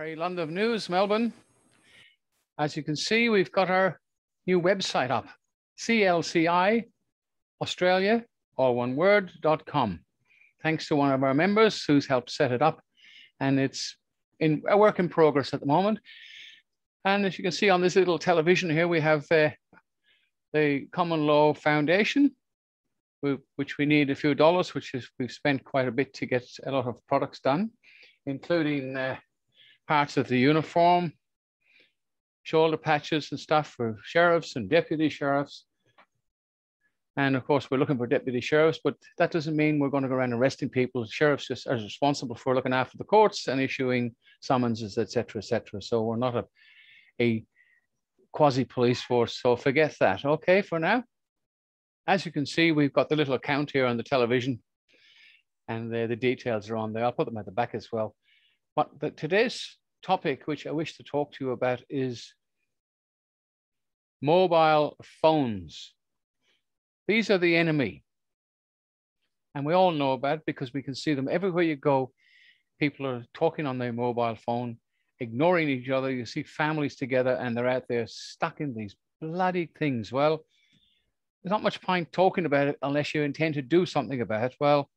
Gary Lund of News, Melbourne. As you can see, we've got our new website up, CLCI Australia, all one word.com. Thanks to one of our members who's helped set it up. And it's in a work in progress at the moment. And as you can see on this little television here, we have the Common Law Foundation, which we need a few dollars, we've spent quite a bit to get a lot of products done, including parts of the uniform, shoulder patches and stuff for sheriffs and deputy sheriffs. And of course, we're looking for deputy sheriffs, but that doesn't mean we're going to go around arresting people. Sheriffs just are responsible for looking after the courts and issuing summonses, etc., etc. So we're not a quasi-police force, so forget that. Okay, for now. As you can see, we've got the little account here on the television, and the details are on there. I'll put them at the back as well. But today's topic, which I wish to talk to you about, is mobile phones. These are the enemy. And we all know about it because we can see them everywhere you go. People are talking on their mobile phone, ignoring each other. You see families together and they're out there stuck in these bloody things. Well, there's not much point talking about it unless you intend to do something about it. Well,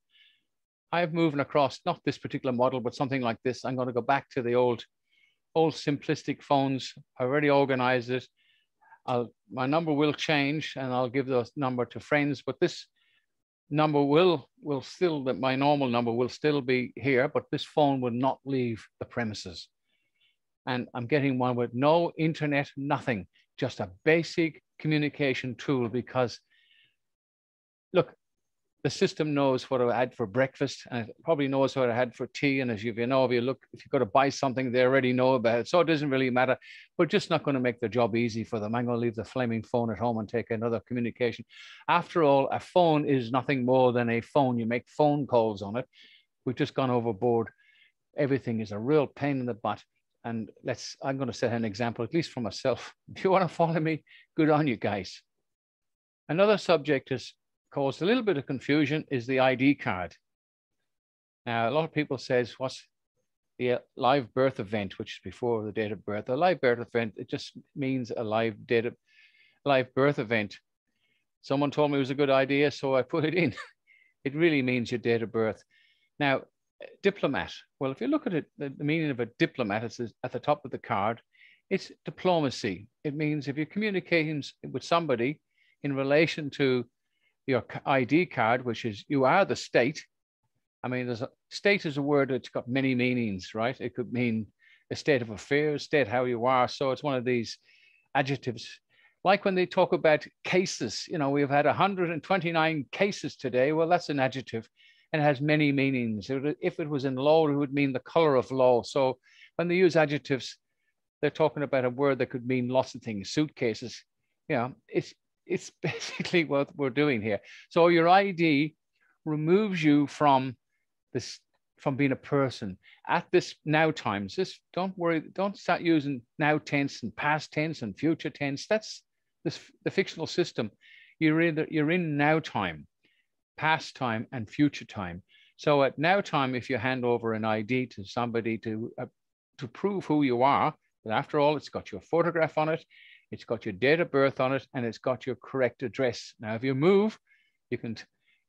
I've moved across, not this particular model, but something like this. I'm going to go back to the old simplistic phones. I already organized it. My number will change and I'll give the number to friends, but this number will still, my normal number will still be here, but this phone will not leave the premises. And I'm getting one with no internet, nothing, just a basic communication tool, because look, the system knows what I had for breakfast and it probably knows what I had for tea. And as you know, if you've got to buy something, they already know about it. So it doesn't really matter. We're just not going to make the job easy for them. I'm going to leave the flaming phone at home and take another communication. After all, a phone is nothing more than a phone. You make phone calls on it. We've just gone overboard. Everything is a real pain in the butt. And I'm going to set an example, at least for myself. If you want to follow me, good on you guys. Another subject has caused a little bit of confusion is the ID card. Now, a lot of people says, what's the live birth event, which is before the date of birth? A live birth event, it just means a live birth event. Someone told me it was a good idea, so I put it in. It really means your date of birth. Now, diplomat. Well, if you look at it, the meaning of a diplomat, it's at the top of the card. It's diplomacy. It means if you're communicating with somebody in relation to your ID card, which is you are the state. I mean, state is a word that's got many meanings, right? It could mean a state of affairs, state how you are. So it's one of these adjectives. Like when they talk about cases, we've had 129 cases today. Well, that's an adjective and it has many meanings. If it was in law, it would mean the color of law. So when they use adjectives, they're talking about a word that could mean lots of things. Suitcases, it's basically what we're doing here. So your ID removes you from being a person at this now times. Don't worry, don't start using now tense and past tense and future tense. That's the fictional system. You're in now time, past time and future time. So at now time, if you hand over an ID to somebody to prove who you are, but after all, it's got your photograph on it, it's got your date of birth on it, and it's got your correct address. Now, if you move, you can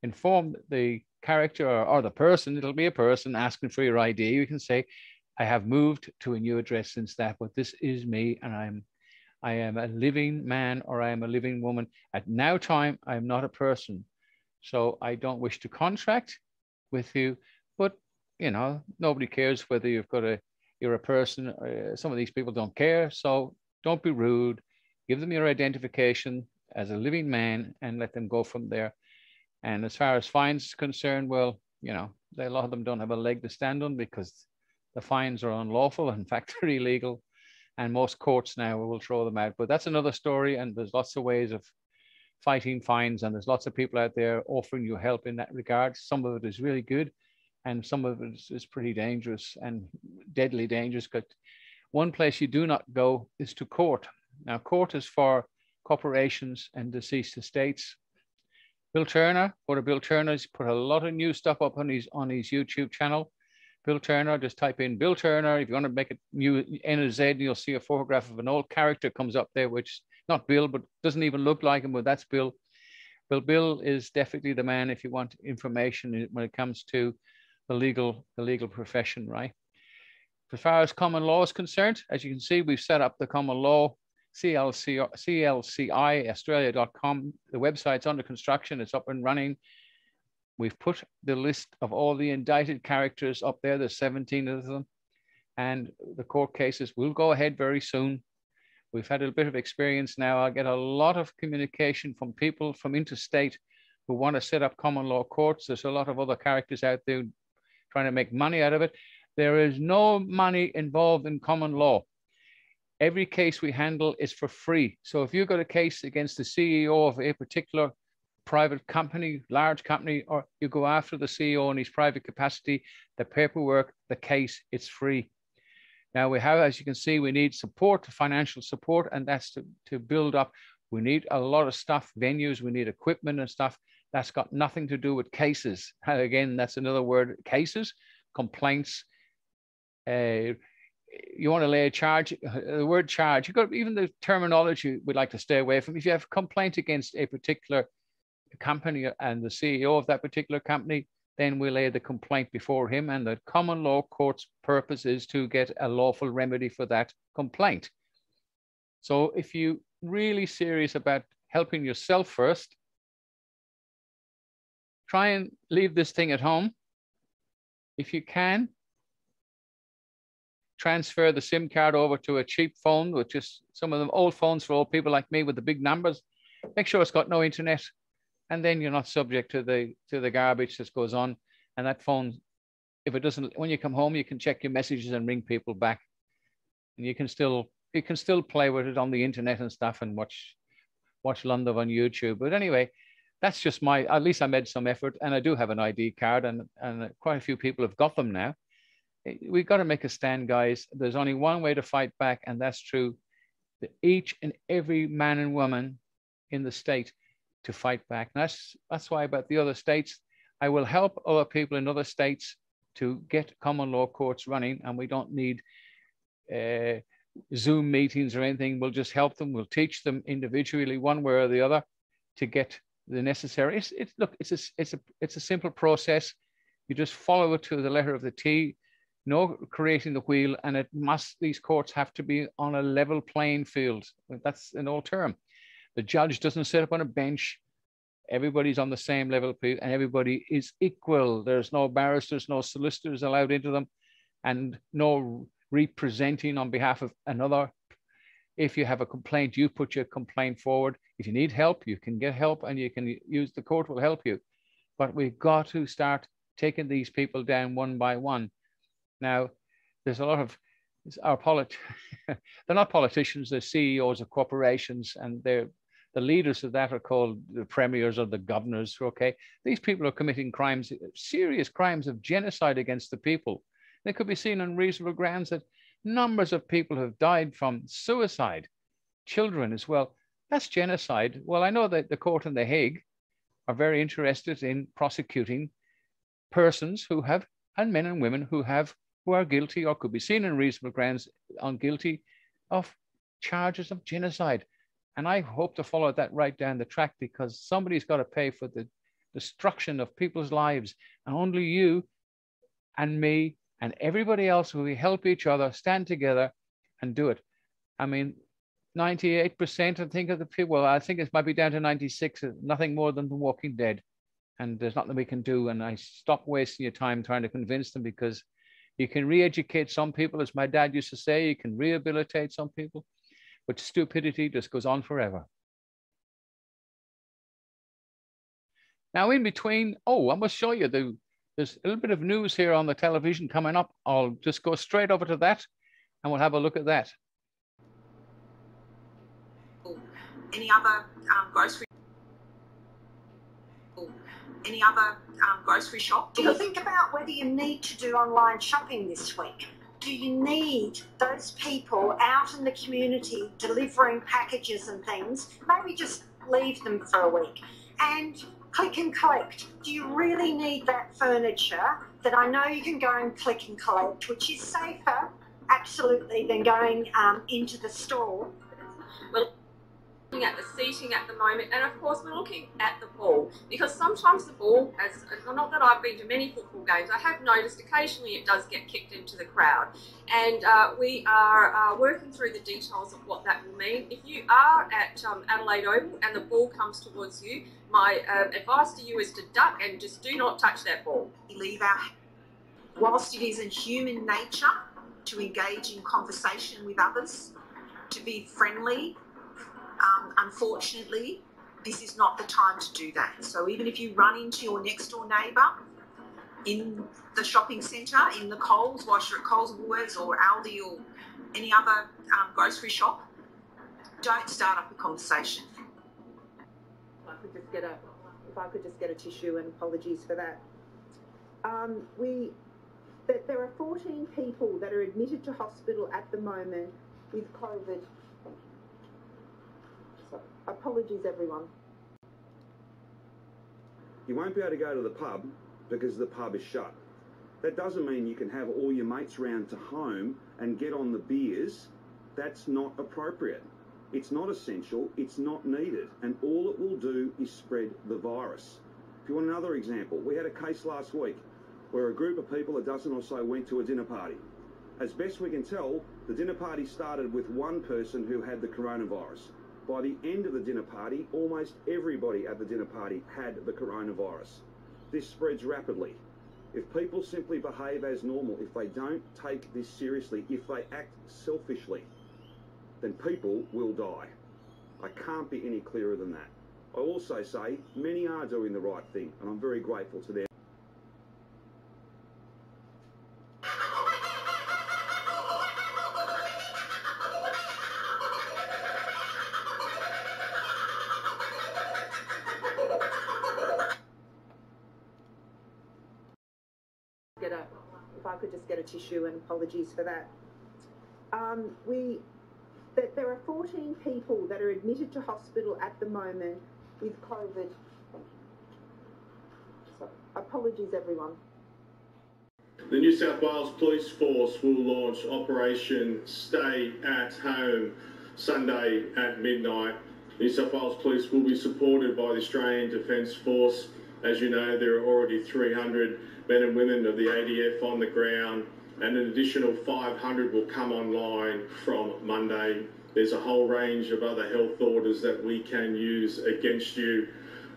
inform the character or the person, it'll be a person asking for your ID. You can say, I have moved to a new address since that, but this is me, and I am a living man or I am a living woman. At now time, I am not a person. So I don't wish to contract with you, but nobody cares whether you're a person. Some of these people don't care. So don't be rude. Give them your identification as a living man and let them go from there. And as far as fines is concerned, well, a lot of them don't have a leg to stand on because the fines are unlawful. In fact, they're illegal. And most courts now will throw them out. But that's another story. And there's lots of ways of fighting fines. And there's lots of people out there offering you help in that regard. Some of it is really good. And some of it is pretty dangerous and deadly dangerous. But one place you do not go is to court. Now, court is for corporations and deceased estates. Bill Turner, Bill Turner's put a lot of new stuff up on his YouTube channel. Bill Turner, just type in Bill Turner. If you want to make it new N and Z, you'll see a photograph of an old character comes up there, which not Bill, but doesn't even look like him, but that's Bill. Bill is definitely the man if you want information when it comes to the legal profession, right? As far as common law is concerned, as you can see, we've set up the common law, CLCI-Australia.com. The website's under construction, it's up and running. We've put the list of all the indicted characters up there, there's 17 of them, and the court cases will go ahead very soon. We've had a bit of experience now. I get a lot of communication from people from interstate who want to set up common law courts. There's a lot of other characters out there trying to make money out of it. There is no money involved in common law. Every case we handle is for free. So if you've got a case against the CEO of a particular private company, large company, or you go after the CEO in his private capacity, the paperwork, the case, it's free. Now we have, as you can see, we need support, financial support, and that's to build up. We need a lot of stuff, venues, we need equipment and stuff. That's got nothing to do with cases. And again, that's another word, cases, complaints. You want to lay a charge, the word charge, you've got even the terminology we'd like to stay away from. If you have a complaint against a particular company and the CEO of that particular company, then we lay the complaint before him, and the common law court's purpose is to get a lawful remedy for that complaint. So if you're really serious about helping yourself first, try and leave this thing at home. If you can, transfer the SIM card over to a cheap phone, which is some of them old phones for old people like me with the big numbers. Make sure it's got no internet, and then you're not subject to the garbage that goes on. And that phone, if it doesn't, when you come home, you can check your messages and ring people back, and you can still play with it on the internet and stuff and watch London on YouTube. But anyway, that's just at least I made some effort, and I do have an ID card, and quite a few people have got them now. We've got to make a stand, guys. There's only one way to fight back, and that's true. That each and every man and woman in the state to fight back. And that's why about the other states, I will help other people in other states to get common law courts running, and we don't need Zoom meetings or anything. We'll just help them. We'll teach them individually, one way or the other, to get the necessary. It's a simple process. You just follow it to the letter of the T. No creating the wheel, and these courts have to be on a level playing field. That's an old term. The judge doesn't sit up on a bench. Everybody's on the same level, and everybody is equal. There's no barristers, no solicitors allowed into them, and no representing on behalf of another. If you have a complaint, you put your complaint forward. If you need help, you can get help, and you can use the court will help you. But we've got to start taking these people down one by one. Now, there's a lot of they're not politicians, they're CEOs of corporations, and the leaders of that are called the premiers or the governors, okay? These people are committing crimes, serious crimes of genocide against the people. They could be seen on reasonable grounds that numbers of people have died from suicide, children as well. That's genocide. Well, I know that the court in The Hague are very interested in prosecuting persons who have, and men and women who are guilty or could be seen on reasonable grounds on guilty of charges of genocide. And I hope to follow that right down the track, because somebody's got to pay for the destruction of people's lives. And only you and me and everybody else, who we help each other, stand together and do it. I mean, 98%, I think, of the people, well, I think it might be down to 96, nothing more than The Walking Dead. And there's nothing we can do. And I stop wasting your time trying to convince them, because you can re-educate some people, as my dad used to say, you can rehabilitate some people, but stupidity just goes on forever. Now, in between, I must show you, there's a little bit of news here on the television coming up. I'll just go straight over to that, and we'll have a look at that. Any other grocery shop? Do you think about whether you need to do online shopping this week? Do you need those people out in the community delivering packages and things? Maybe just leave them for a week. And click and collect. Do you really need that furniture that I know you can go and click and collect, which is safer, absolutely, than going into the store. We're looking at the seating at the moment, and of course we're looking at the ball, because sometimes the ball, not that I've been to many football games, I have noticed occasionally it does get kicked into the crowd, and we are working through the details of what that will mean. If you are at Adelaide Oval and the ball comes towards you, my advice to you is to duck and just do not touch that ball. Whilst it is in human nature to engage in conversation with others, to be friendly, unfortunately, this is not the time to do that. So even if you run into your next door neighbour in the shopping centre, in the Coles, whilst you're at Coles or Woolworths or Aldi or any other grocery shop, don't start up a conversation. If I could just get a tissue, and apologies for that. There are 14 people that are admitted to hospital at the moment with COVID. So, apologies, everyone. You won't be able to go to the pub because the pub is shut. That doesn't mean you can have all your mates round to home and get on the beers. That's not appropriate. It's not essential, it's not needed, and all it will do is spread the virus. If you want another example, we had a case last week where a group of people, a dozen or so, went to a dinner party. As best we can tell, the dinner party started with one person who had the coronavirus. By the end of the dinner party, almost everybody at the dinner party had the coronavirus. This spreads rapidly. If people simply behave as normal, if they don't take this seriously, if they act selfishly, then people will die. I can't be any clearer than that. I also say many are doing the right thing, and I'm very grateful to them. If I could just get a tissue, and apologies for that. There are 14 people that are admitted to hospital at the moment with COVID. So, apologies, everyone. The New South Wales Police Force will launch Operation Stay at Home Sunday at midnight. New South Wales Police will be supported by the Australian Defence Force. As you know, there are already 300 men and women of the ADF on the ground, and an additional 500 will come online from Monday. There's a whole range of other health orders that we can use against you.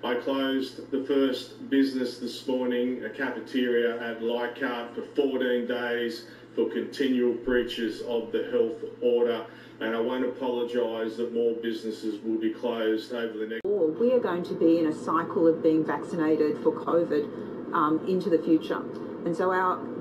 I closed the first business this morning, a cafeteria at Leichhardt, for 14 days for continual breaches of the health order, and I won't apologise that more businesses will be closed over the next... We are going to be in a cycle of being vaccinated for COVID into the future. And so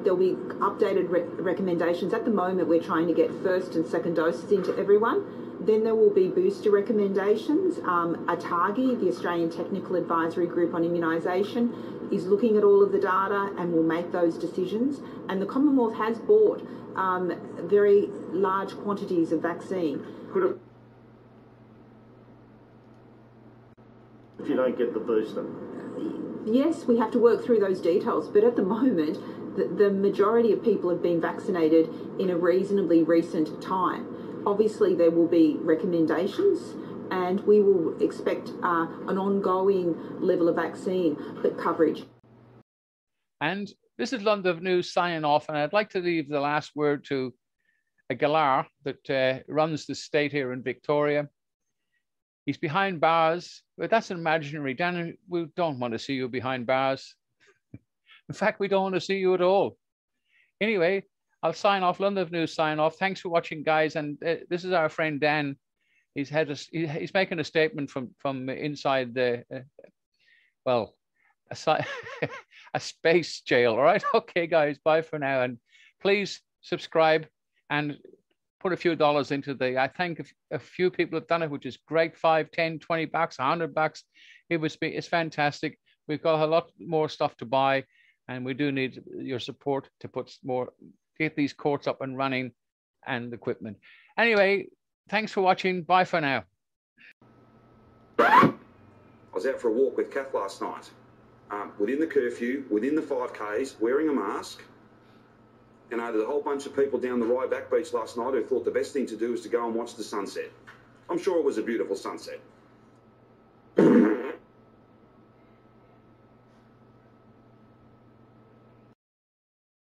there'll be updated recommendations. At the moment, we're trying to get first and second doses into everyone. Then there will be booster recommendations. ATAGI, the Australian Technical Advisory Group on Immunisation, is looking at all of the data and will make those decisions. And the Commonwealth has bought very large quantities of vaccine. If you don't get the booster? Yes, we have to work through those details, but at the moment, the majority of people have been vaccinated in a reasonably recent time. Obviously, there will be recommendations, and we will expect an ongoing level of vaccine coverage. And this is London News signing off, and I'd like to leave the last word to a galar that runs the state here in Victoria. He's behind bars, but that's imaginary. Dan, we don't want to see you behind bars. In fact, we don't want to see you at all. Anyway, I'll sign off. London News sign off. Thanks for watching, guys. And this is our friend Dan. He's making a statement from inside the a space jail. All right. Okay, guys. Bye for now. And please subscribe and put a few dollars into I think a few people have done it, which is great. 5, 10, 20 bucks, $100. It's fantastic. We've got a lot more stuff to buy, and we do need your support to get these courts up and running and equipment. Anyway, thanks for watching. Bye for now. I was out for a walk with Kath last night. within the curfew, within the 5Ks, wearing a mask. You know, there's a whole bunch of people down the Ryback Beach last night who thought the best thing to do was to go and watch the sunset. I'm sure it was a beautiful sunset.